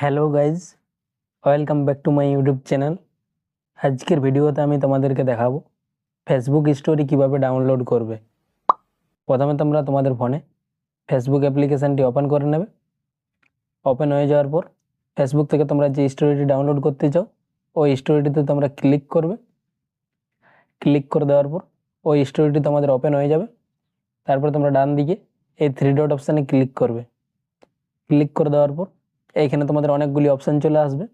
Hello guys, welcome back to my YouTube channel. আজকের ভিডিওতে আমি তোমাদেরকে দেখাবো ফেসবুক স্টোরি কিভাবে ডাউনলোড করবে। প্রথমে তোমরা তোমাদের ফোনে ফেসবুক অ্যাপ্লিকেশানটি ওপেন করে নেবে। ওপেন হয়ে যাওয়ার পর ফেসবুক থেকে তোমরা যে স্টোরিটি ডাউনলোড করতে চাও ওই স্টোরিটিতে তোমরা ক্লিক করবে। ক্লিক করে দেওয়ার পর ওই স্টোরিটি তোমাদের ওপেন হয়ে যাবে। তারপর তোমরা ডান দিকে এই 3 ডট অপশানে ক্লিক করবে। ক্লিক করে দেওয়ার পর এইখানে তোমাদের অনেকগুলি অপশান চলে আসবে।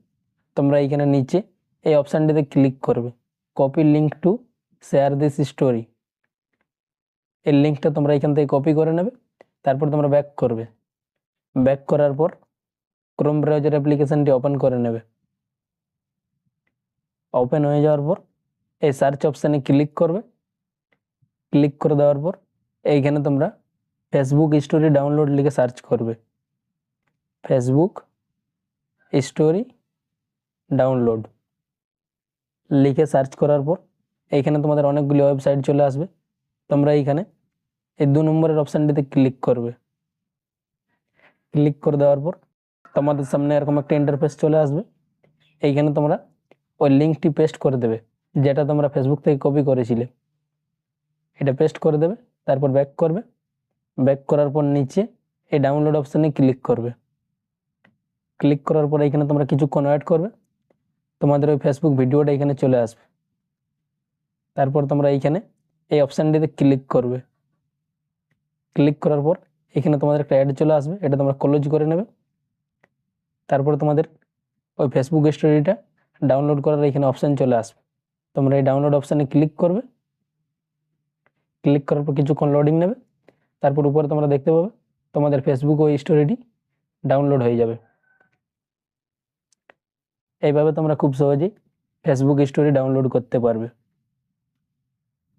তোমরা এইখানে নিচে এই অপশানটিতে ক্লিক করবে, copy link to share this story. এই লিঙ্কটা তোমরা এখান থেকে কপি করে নেবে। তারপর তোমরা ব্যাক করবে। ব্যাক করার পর ক্রোম ব্রাউজার অ্যাপ্লিকেশানটি ওপেন করে নেবে। ওপেন হয়ে যাওয়ার পর এই সার্চ অপশানে ক্লিক করবে। ক্লিক করে দেওয়ার পর এইখানে তোমরা ফেসবুক স্টোরি ডাউনলোড লিখে সার্চ করবে। ফেসবুক স্টোরি ডাউনলোড লিখে সার্চ করার পর এইখানে তোমাদের অনেকগুলি ওয়েবসাইট চলে আসবে। তোমরা এইখানে এই 2 নম্বরের অপশানটিতে ক্লিক করবে। ক্লিক করে দেওয়ার পর তোমাদের সামনে এরকম একটা ইন্টারফেস চলে আসবে। এইখানে তোমরা ওই লিঙ্কটি পেস্ট করে দেবে যেটা তোমরা ফেসবুক থেকে কপি করেছিলে। এটা পেস্ট করে দেবে। তারপর ব্যাক করবে। ব্যাক করার পর নিচে এই ডাউনলোড অপশানে ক্লিক করবে। ক্লিক করার পর এখানে তোমরা কিছুক্ষণ ওয়েট করবে। তোমাদের ওই ফেসবুক ভিডিওটা এখানে চলে আসবে। তারপর তোমরা এইখানে এই অপশানটিতে ক্লিক করবে। ক্লিক করার পর এখানে তোমাদের একটা অ্যাড চলে আসবে, এটা তোমরা ক্লোজ করে নেবে। তারপর তোমাদের ওই ফেসবুক স্টোরিটা ডাউনলোড করার এখানে অপশান চলে আসবে। তোমরা এই ডাউনলোড অপশানে ক্লিক করবে। ক্লিক করার পর কিছুক্ষণ লোডিং নেবে। তারপর উপরে তোমরা দেখতে পাবে তোমাদের ফেসবুক ওই স্টোরিটি ডাউনলোড হয়ে যাবে। এইভাবে তোমরা খুব সহজেই ফেসবুক স্টোরি ডাউনলোড করতে পারবে।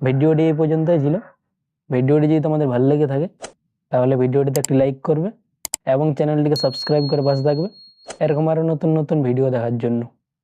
ভিডিওটি এই পর্যন্তই ছিল। ভিডিওটি যদি তোমাদের ভালো লেগে থাকে তাহলে ভিডিওটিতে একটি লাইক করবে এবং চ্যানেলটিকে সাবস্ক্রাইব করে পাশে থাকবে এরকম আরও নতুন নতুন ভিডিও দেখার জন্য।